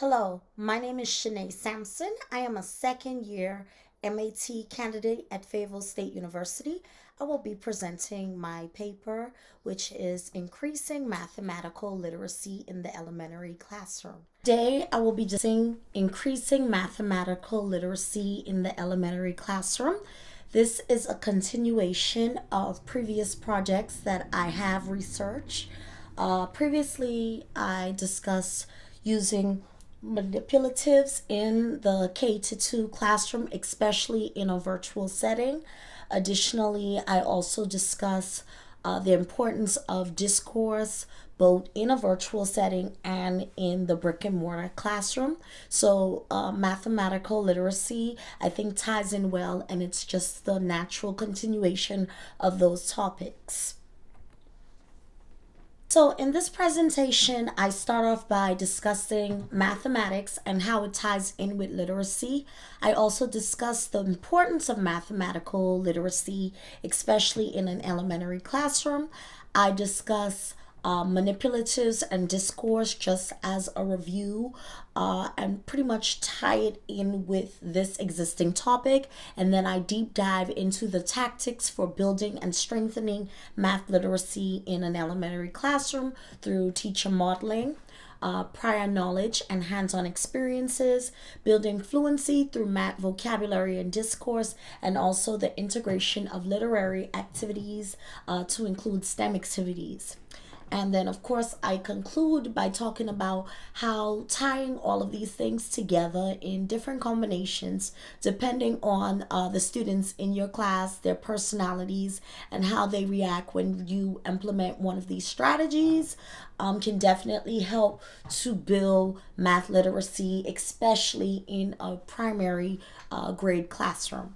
Hello, my name is Shanae Sampson. I am a second year MAT candidate at Fayetteville State University. I will be presenting my paper, which is Increasing Mathematical Literacy in the Elementary Classroom. Today, I will be discussing increasing mathematical literacy in the elementary classroom. This is a continuation of previous projects that I have researched. Previously, I discussed using manipulatives in the K to 2 classroom, especially in a virtual setting. Additionally, I also discuss the importance of discourse both in a virtual setting and in the brick and mortar classroom. So, mathematical literacy, I think, ties in well, and it's just the natural continuation of those topics. So, in this presentation, I start off by discussing mathematics and how it ties in with literacy. I also discuss the importance of mathematical literacy, especially in an elementary classroom. I discuss manipulatives and discourse just as a review and pretty much tie it in with this existing topic. And then I deep dive into the tactics for building and strengthening math literacy in an elementary classroom through teacher modeling. Prior knowledge and hands on experiences, building fluency through math vocabulary and discourse, and also the integration of literary activities to include STEM activities. And then, of course, I conclude by talking about how tying all of these things together in different combinations, depending on the students in your class, their personalities, and how they react when you implement one of these strategies, can definitely help to build math literacy, especially in a primary grade classroom.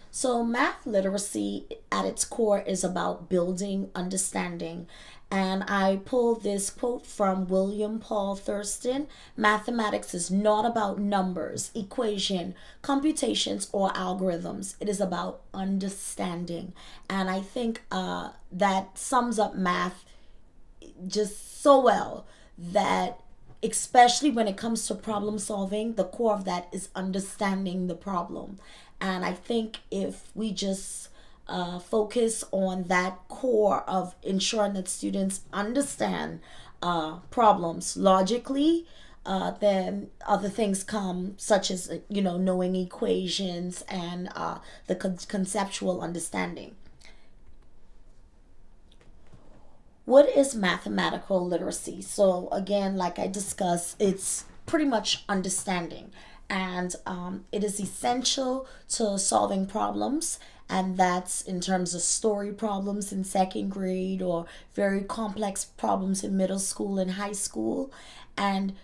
So, math literacy at its core is about building understanding. And I pull this quote from William Paul Thurston: Mathematics is not about numbers, equation, computations, or algorithms. It is about understanding. And I think that sums up math just so well, that especially when it comes to problem solving, the core of that is understanding the problem. And I think if we just focus on that core of ensuring that students understand problems logically, then other things come, such as knowing equations and the conceptual understanding. What is mathematical literacy? So, again, like I discussed, it's pretty much understanding, and it is essential to solving problems. And that's in terms of story problems in second grade or very complex problems in middle school and high school. And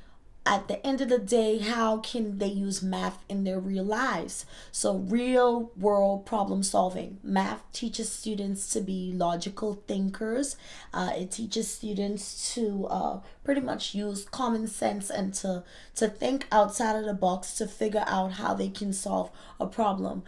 at the end of the day, how can they use math in their real lives? So, real world problem solving. Math teaches students to be logical thinkers. It teaches students to pretty much use common sense and to think outside of the box to figure out how they can solve a problem.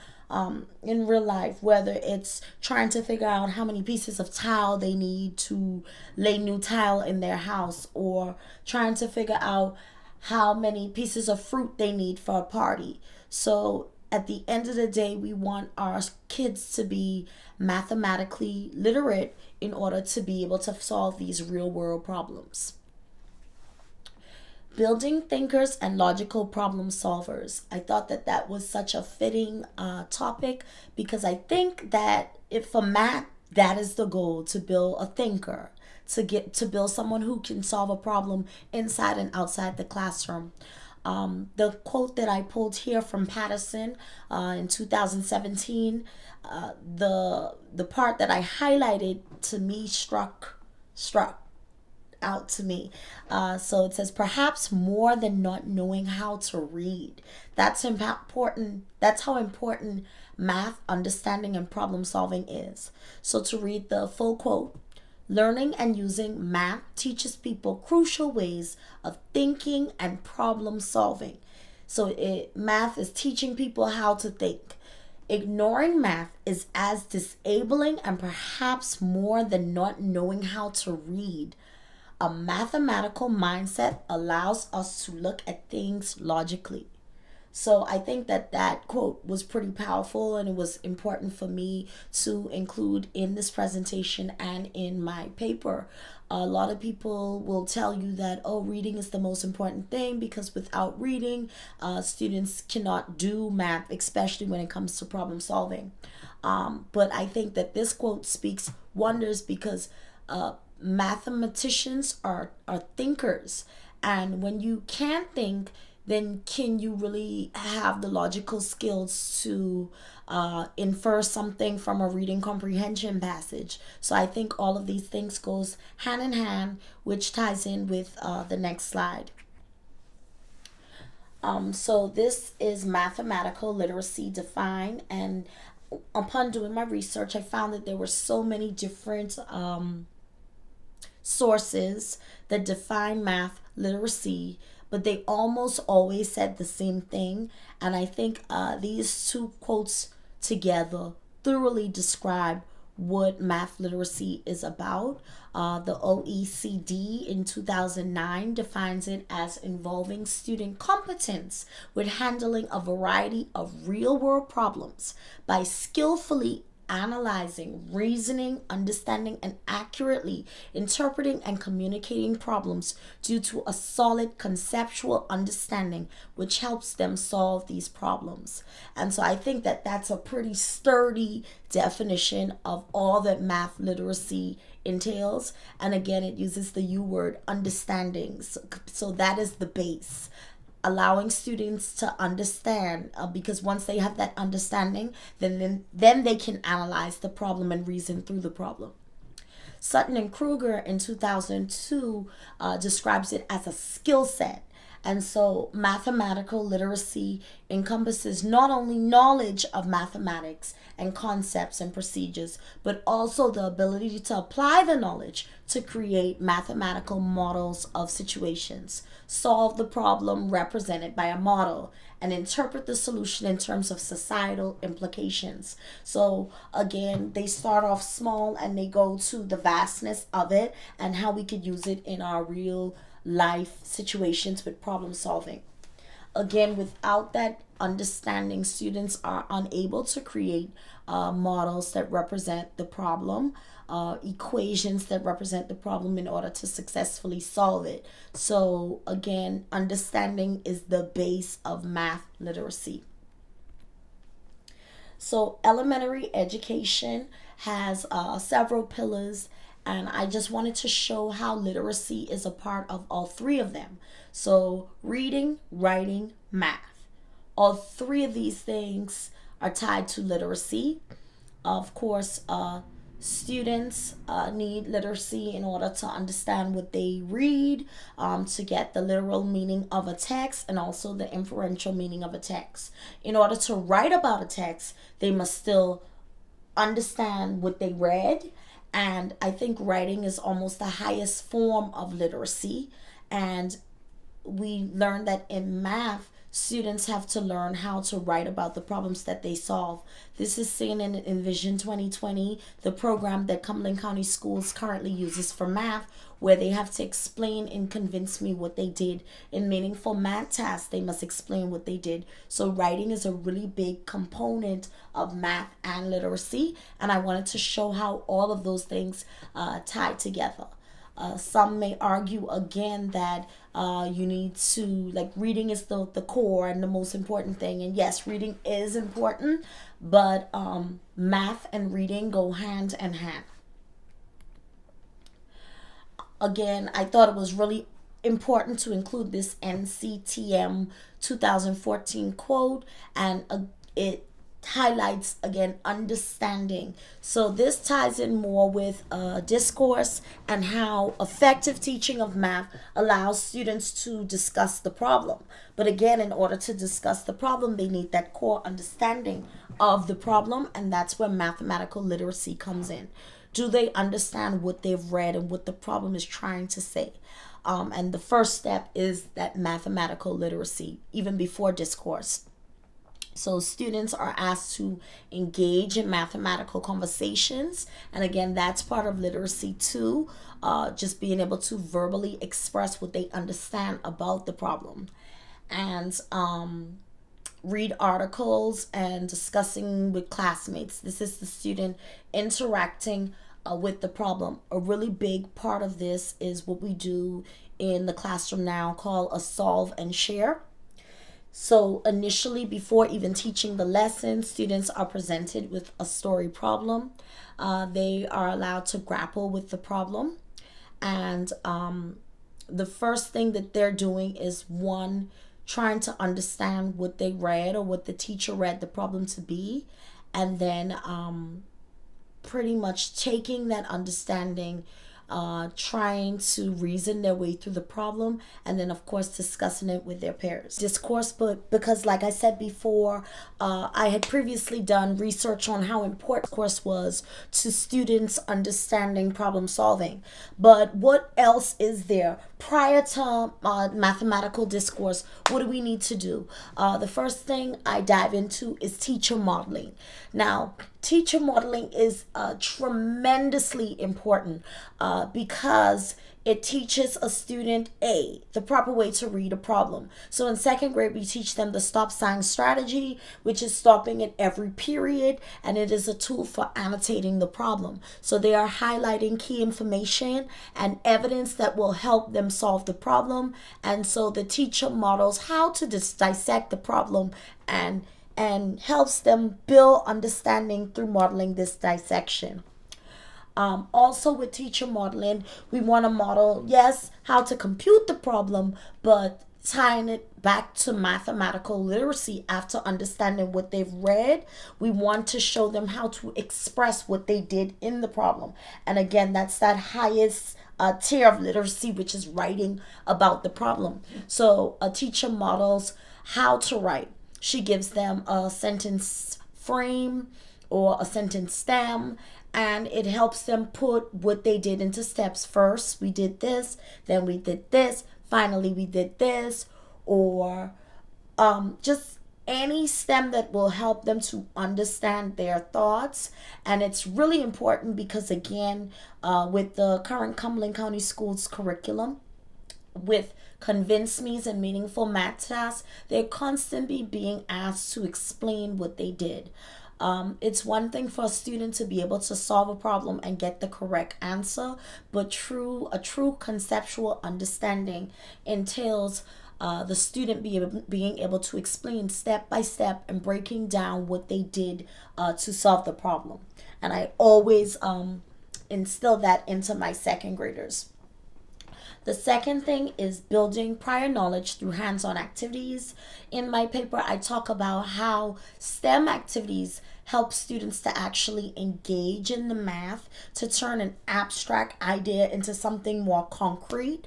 In real life, whether it's trying to figure out how many pieces of tile they need to lay new tile in their house, or trying to figure out how many pieces of fruit they need for a party. So at the end of the day, we want our kids to be mathematically literate in order to be able to solve these real world problems. Building thinkers and logical problem solvers. I thought that that was such a fitting topic, because I think that if for math, that is the goal, to build a thinker, to build someone who can solve a problem inside and outside the classroom. The quote that I pulled here from Patterson in 2017, the part that I highlighted to me struck out to me. So it says, perhaps more than not knowing how to read. That's important. That's how important math understanding and problem solving is. So to read the full quote: learning and using math teaches people crucial ways of thinking and problem solving. So math is teaching people how to think. Ignoring math is as disabling and perhaps more than not knowing how to read. A mathematical mindset allows us to look at things logically. So I think that that quote was pretty powerful, and it was important for me to include in this presentation and in my paper. A lot of people will tell you that, oh, reading is the most important thing because without reading, students cannot do math, especially when it comes to problem solving. But I think that this quote speaks wonders because mathematicians are thinkers. And when you can't think, then can you really have the logical skills to infer something from a reading comprehension passage? So I think all of these things goes hand in hand, which ties in with the next slide. So this is mathematical literacy defined, and upon doing my research, I found that there were so many different sources that define math literacy, but they almost always said the same thing. And I think these two quotes together thoroughly describe what math literacy is about. The OECD in 2009 defines it as involving student competence with handling a variety of real world problems by skillfully analyzing, reasoning, understanding, and accurately interpreting and communicating problems due to a solid conceptual understanding, which helps them solve these problems. And so I think that that's a pretty sturdy definition of all that math literacy entails. And again, it uses the U word, understanding. So that is the base, allowing students to understand, because once they have that understanding, then they can analyze the problem and reason through the problem. Sutton and Kruger in 2002 describes it as a skill set. And so mathematical literacy encompasses not only knowledge of mathematics and concepts and procedures, but also the ability to apply the knowledge to create mathematical models of situations, solve the problem represented by a model, and interpret the solution in terms of societal implications. So again, they start off small and they go to the vastness of it and how we could use it in our real life situations with problem solving. Again, without that understanding, students are unable to create models that represent the problem, equations that represent the problem in order to successfully solve it. So again, understanding is the base of math literacy. So elementary education has several pillars, and I just wanted to show how literacy is a part of all three of them. So reading, writing, math. All three of these things are tied to literacy. Of course, students need literacy in order to understand what they read, to get the literal meaning of a text and also the inferential meaning of a text. In order to write about a text, they must still understand what they read. And I think writing is almost the highest form of literacy. And we learned that in math, students have to learn how to write about the problems that they solve. This is seen in Envision 2020, the program that Cumberland County Schools currently uses for math, where they have to explain and convince me what they did. In meaningful math tasks, they must explain what they did. So writing is a really big component of math and literacy, and I wanted to show how all of those things tie together. Some may argue again that you need to, like, reading is the core and the most important thing. And yes, reading is important, but math and reading go hand in hand. Again, I thought it was really important to include this NCTM 2014 quote, and it highlights again understanding. So this ties in more with discourse and how effective teaching of math allows students to discuss the problem. But again, in order to discuss the problem, they need that core understanding of the problem, and that's where mathematical literacy comes in. Do they understand what they've read and what the problem is trying to say? And the first step is that mathematical literacy, even before discourse. So students are asked to engage in mathematical conversations, and again, that's part of literacy too. Just being able to verbally express what they understand about the problem, and read articles and discussing with classmates. This is the student interacting with the problem. A really big part of this is what we do in the classroom now called a solve and share. So, initially, before even teaching the lesson, students are presented with a story problem. They are allowed to grapple with the problem. And the first thing that they're doing is one, trying to understand what they read or what the teacher read the problem to be. And then pretty much taking that understanding, trying to reason their way through the problem, and then of course discussing it with their peers. Discourse, but because like I said before, I had previously done research on how important course was to students understanding problem solving. But what else is there prior to mathematical discourse? What do we need to do? The first thing I dive into is teacher modeling. Now, teacher modeling is tremendously important because it teaches a student the proper way to read a problem. So in second grade, we teach them the stop sign strategy, which is stopping at every period, and it is a tool for annotating the problem. So they are highlighting key information and evidence that will help them solve the problem. And so the teacher models how to dissect the problem and helps them build understanding through modeling this dissection. Also with teacher modeling, we want to model, yes, how to compute the problem, but tying it back to mathematical literacy after understanding what they've read. We want to show them how to express what they did in the problem. And again, that's that highest tier of literacy, which is writing about the problem. So a teacher models how to write. She gives them a sentence frame or a sentence stem, and it helps them put what they did into steps. First, we did this, then we did this, finally we did this, or just any stem that will help them to understand their thoughts. And it's really important because, again, with the current Cumberland County Schools curriculum, with convince me's and meaningful math tasks, they're constantly being asked to explain what they did. It's one thing for a student to be able to solve a problem and get the correct answer, but a true conceptual understanding entails the student being able to explain step by step and breaking down what they did to solve the problem. And I always instill that into my second graders. The second thing is building prior knowledge through hands-on activities. In my paper, I talk about how STEM activities help students to actually engage in the math, to turn an abstract idea into something more concrete.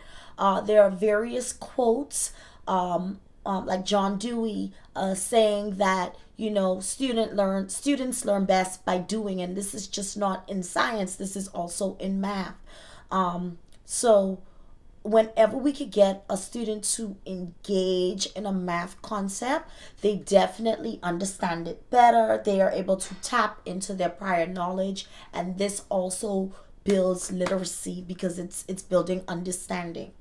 There are various quotes, like John Dewey saying that, students learn best by doing, and this is just not in science, this is also in math. So whenever we could get a student to engage in a math concept, they definitely understand it better. They are able to tap into their prior knowledge, and this also builds literacy because it's building understanding.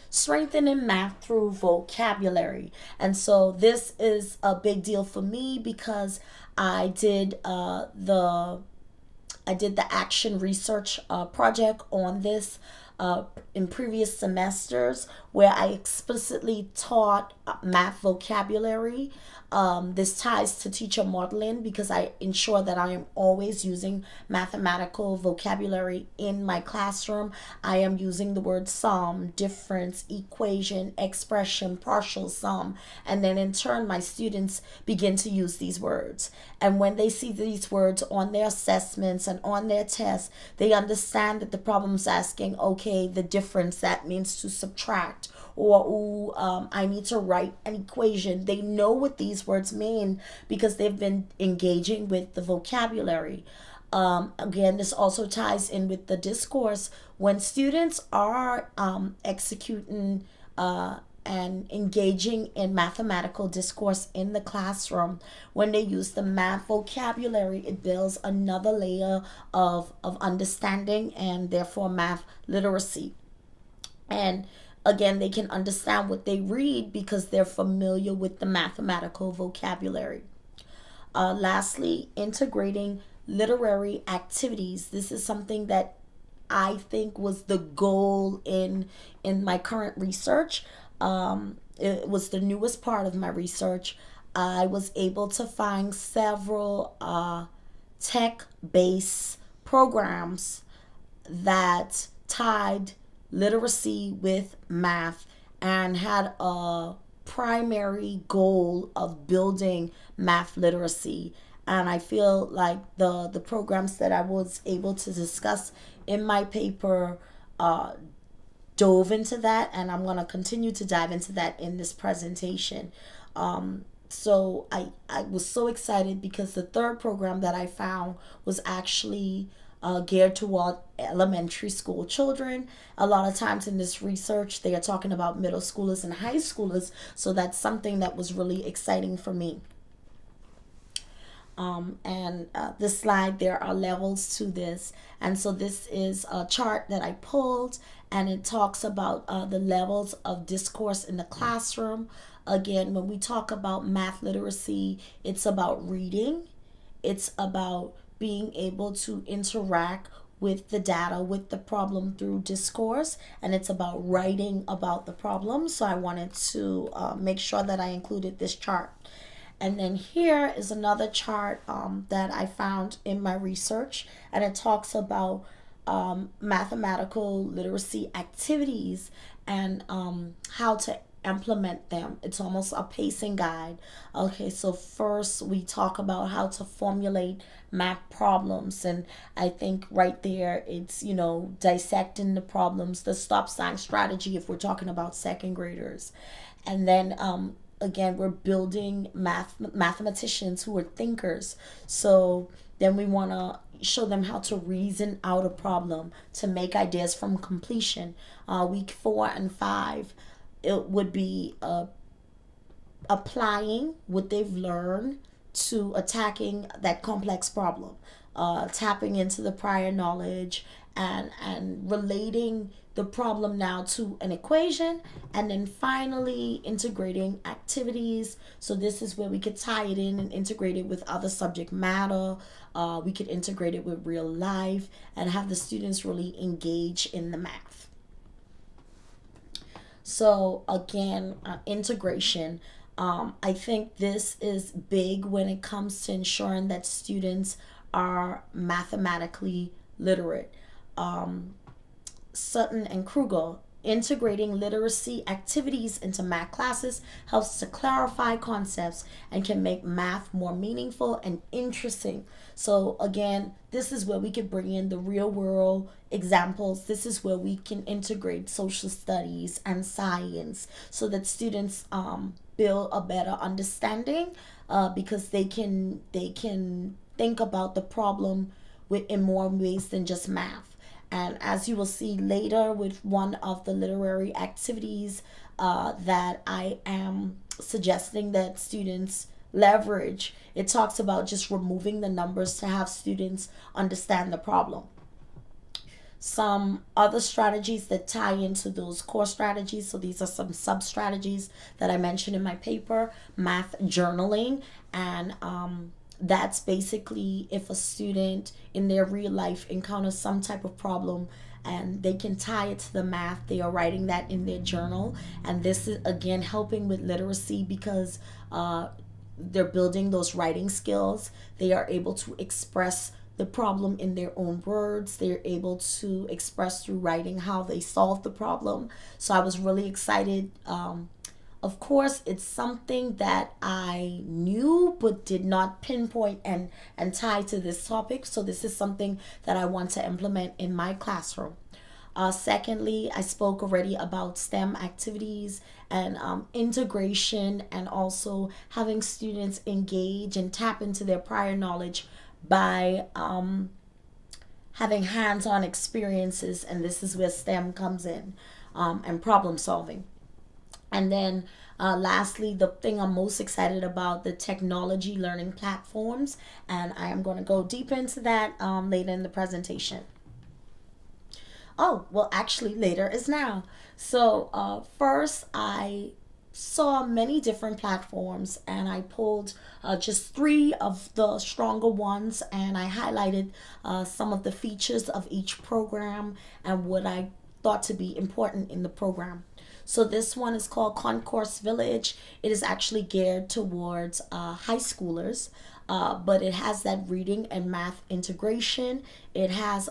Strengthening math through vocabulary. And so this is a big deal for me because I did the action research project on this in previous semesters, where I explicitly taught math vocabulary. This ties to teacher modeling because I ensure that I am always using mathematical vocabulary in my classroom. I am using the word sum, difference, equation, expression, partial sum, and then in turn my students begin to use these words. And when they see these words on their assessments and on their tests, they understand that the problem's asking, okay, the difference, that means to subtract, or I need to write an equation. They know what these words mean because they've been engaging with the vocabulary. Again, this also ties in with the discourse. When students are executing and engaging in mathematical discourse in the classroom. When they use the math vocabulary, it builds another layer of understanding and therefore math literacy. And again, they can understand what they read because they're familiar with the mathematical vocabulary. Lastly, integrating literary activities. This is something that I think was the goal in my current research. It was the newest part of my research. I was able to find several tech-based programs that tied literacy with math and had a primary goal of building math literacy. And I feel like the programs that I was able to discuss in my paper uh, dove into that, and I'm going to continue to dive into that in this presentation. So I was so excited because the third program that I found was actually geared toward elementary school children. A lot of times in this research, they are talking about middle schoolers and high schoolers, so that's something that was really exciting for me. And this slide, there are levels to this. And so this is a chart that I pulled, and it talks about the levels of discourse in the classroom. Again, when we talk about math literacy, it's about reading, it's about being able to interact with the data, with the problem through discourse, and it's about writing about the problem. So I wanted to make sure that I included this chart. And then here is another chart that I found in my research, and it talks about mathematical literacy activities and how to implement them. It's almost a pacing guide. Okay, so first we talk about how to formulate math problems, and I think right there it's, you know, dissecting the problems, the stop sign strategy if we're talking about second graders. And then again, we're building mathematicians who are thinkers. So then we want to show them how to reason out a problem, to make ideas from completion. Week 4 and 5, it would be applying what they've learned to attacking that complex problem, tapping into the prior knowledge and relating the problem now to an equation, and then finally integrating activities. So this is where we could tie it in and integrate it with other subject matter. We could integrate it with real life and have the students really engage in the math. So again, integration. I think this is big when it comes to ensuring that students are mathematically literate. Sutton and Kruger, integrating literacy activities into math classes helps to clarify concepts and can make math more meaningful and interesting. So again, this is where we can bring in the real world examples. This is where we can integrate social studies and science so that students build a better understanding, because they can think about the problem in more ways than just math. And as you will see later with one of the literary activities that I am suggesting that students leverage, it talks about just removing the numbers to have students understand the problem. Some other strategies that tie into those core strategies. So these are some sub strategies that I mentioned in my paper: math journaling, and that's basically if a student in their real life encounters some type of problem and they can tie it to the math, they are writing that in their journal. And this is again helping with literacy because they're building those writing skills. They are able to express the problem in their own words. They're able to express through writing how they solve the problem. So I was really excited. Of course, it's something that I knew but did not pinpoint and tie to this topic. So this is something that I want to implement in my classroom. Secondly, I spoke already about STEM activities and integration, and also having students engage and tap into their prior knowledge by having hands-on experiences. And this is where STEM comes in, and problem solving. And then lastly, the thing I'm most excited about, the technology learning platforms. And I am going to go deep into that later in the presentation. Oh, well, actually, later is now. So, first, I saw many different platforms and I pulled just three of the stronger ones and I highlighted some of the features of each program and what I thought to be important in the program. So this one is called Concourse Village. It is actually geared towards high schoolers, but it has that reading and math integration. It has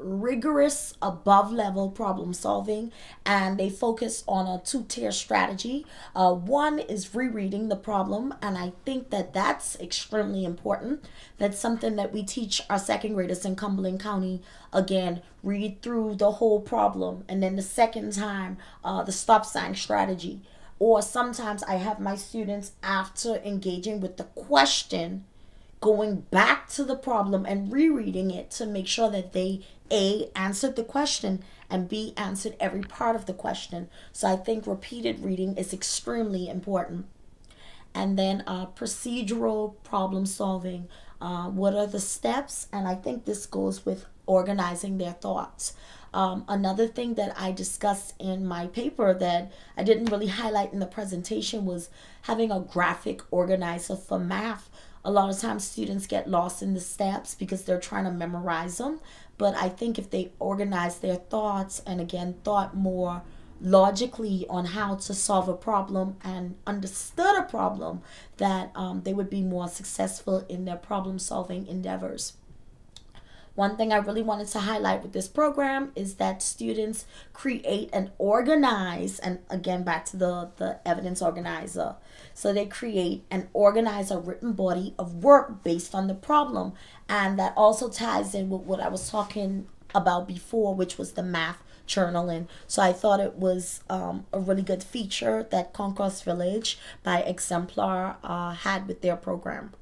rigorous above level problem solving, and they focus on a two-tier strategy. One is rereading the problem, and I think that that's extremely important. That's something that we teach our second graders in Cumberland County. Again, read through the whole problem, and then the second time, the stop sign strategy. Or sometimes I have my students, after engaging with the question, going back to the problem and rereading it to make sure that they A, answered the question, and B, answered every part of the question. So I think repeated reading is extremely important. And then procedural problem solving. What are the steps? And I think this goes with organizing their thoughts. Another thing that I discussed in my paper that I didn't really highlight in the presentation was having a graphic organizer for math. A lot of times students get lost in the steps because they're trying to memorize them. But I think if they organize their thoughts and again thought more logically on how to solve a problem and understood a problem, that they would be more successful in their problem solving endeavors. One thing I really wanted to highlight with this program is that students create and organize, and again, back to the evidence organizer. So they create and organize a written body of work based on the problem. And that also ties in with what I was talking about before, which was the math journaling. So I thought it was a really good feature that Concourse Village by Exemplar had with their program.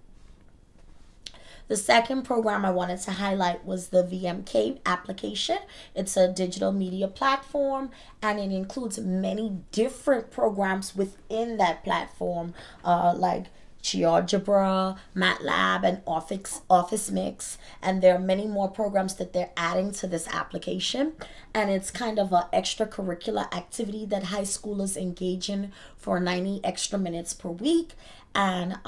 The second program I wanted to highlight was the VMK application. It's a digital media platform and it includes many different programs within that platform, like GeoGebra, MATLAB, and Office Mix. And there are many more programs that they're adding to this application. And it's kind of an extracurricular activity that high schoolers engage in for 90 extra minutes per week. And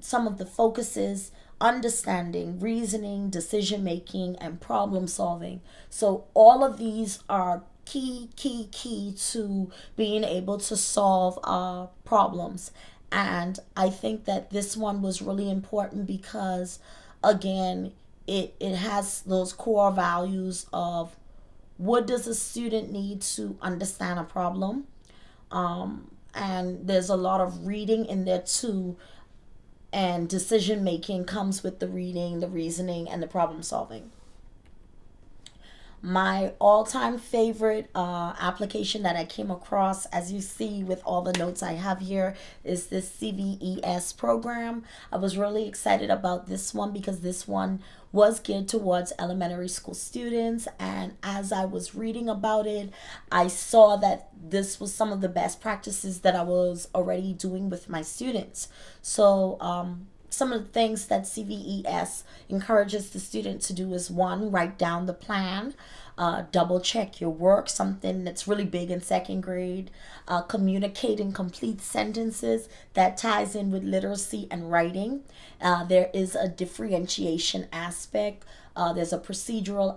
some of the focuses understanding, reasoning, decision making, and problem solving. So all of these are key to being able to solve problems. And I think that this one was really important because, again, it has those core values of what does a student need to understand a problem. And there's a lot of reading in there too, and decision making comes with the reading, the reasoning, and the problem solving. My all-time favorite application that I came across, as you see with all the notes I have here, is this CVES program. I was really excited about this one because this one was geared towards elementary school students, and as I was reading about it, I saw that this was some of the best practices that I was already doing with my students. So some of the things that CVES encourages the student to do is one, write down the plan, double check your work, something that's really big in second grade, communicate in complete sentences that ties in with literacy and writing. There is a differentiation aspect, there's a procedural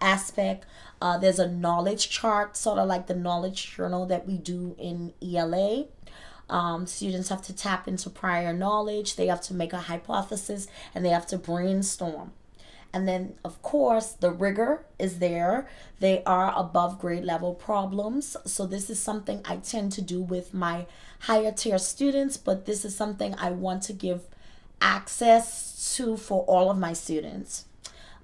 aspect, there's a knowledge chart, sort of like the knowledge journal that we do in ELA. Students have to tap into prior knowledge, they have to make a hypothesis, and they have to brainstorm. And then, of course, the rigor is there. They are above grade level problems. So this is something I tend to do with my higher tier students, but this is something I want to give access to for all of my students.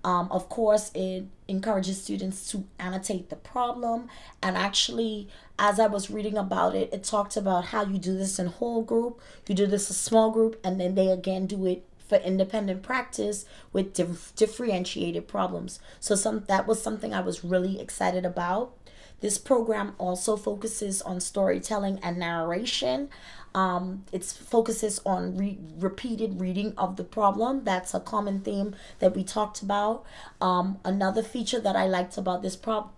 Of course, it encourages students to annotate the problem. And actually, as I was reading about it, it talked about how you do this in whole group, you do this in small group, and then they again do it for independent practice with differentiated problems. So that was something I was really excited about. This program also focuses on storytelling and narration. It focuses on repeated reading of the problem. That's a common theme that we talked about. Another feature that I liked about this platform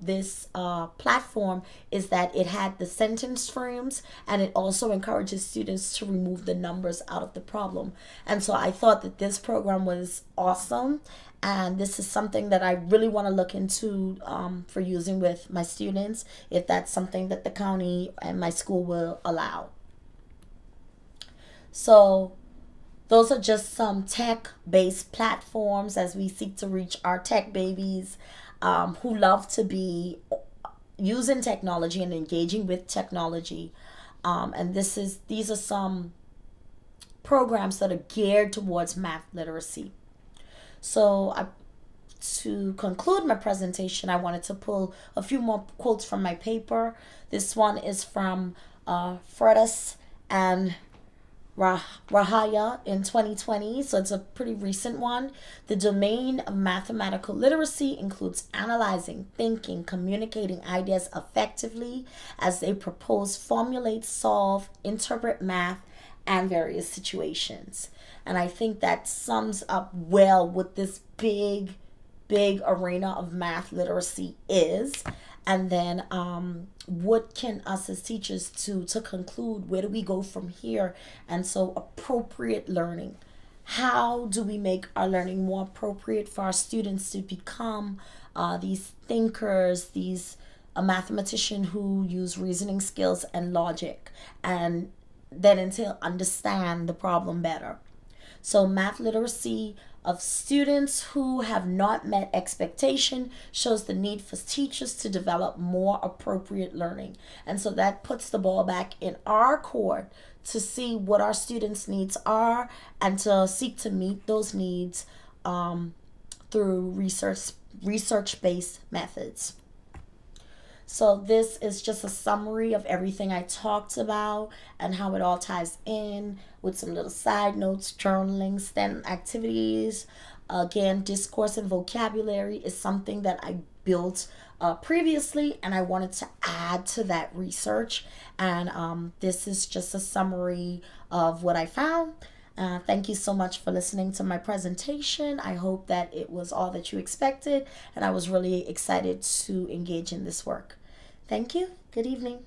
is that it had the sentence frames, and it also encourages students to remove the numbers out of the problem. And so I thought that this program was awesome, and this is something that I really want to look into for using with my students, if that's something that the county and my school will allow. So those are just some tech-based platforms as we seek to reach our tech babies who love to be using technology and engaging with technology. And these are some programs that are geared towards math literacy. So to conclude my presentation, I wanted to pull a few more quotes from my paper. This one is from Freitas and Rahaya in 2020, so it's a pretty recent one. The domain of mathematical literacy includes analyzing, thinking, communicating ideas effectively as they propose, formulate, solve, interpret math and various situations. And I think that sums up well what this big arena of math literacy is. And then what can us as teachers to conclude, where do we go from here? And so appropriate learning, how do we make our learning more appropriate for our students to become these thinkers, these a mathematician who use reasoning skills and logic, and then until understand the problem better. So math literacy of students who have not met expectation shows the need for teachers to develop more appropriate learning. And so that puts the ball back in our court to see what our students' needs are and to seek to meet those needs through research-based methods. So this is just a summary of everything I talked about and how it all ties in with some little side notes, journaling, STEM activities. Again, discourse and vocabulary is something that I built previously, and I wanted to add to that research. And this is just a summary of what I found. Thank you so much for listening to my presentation. I hope that it was all that you expected, and I was really excited to engage in this work. Thank you. Good evening.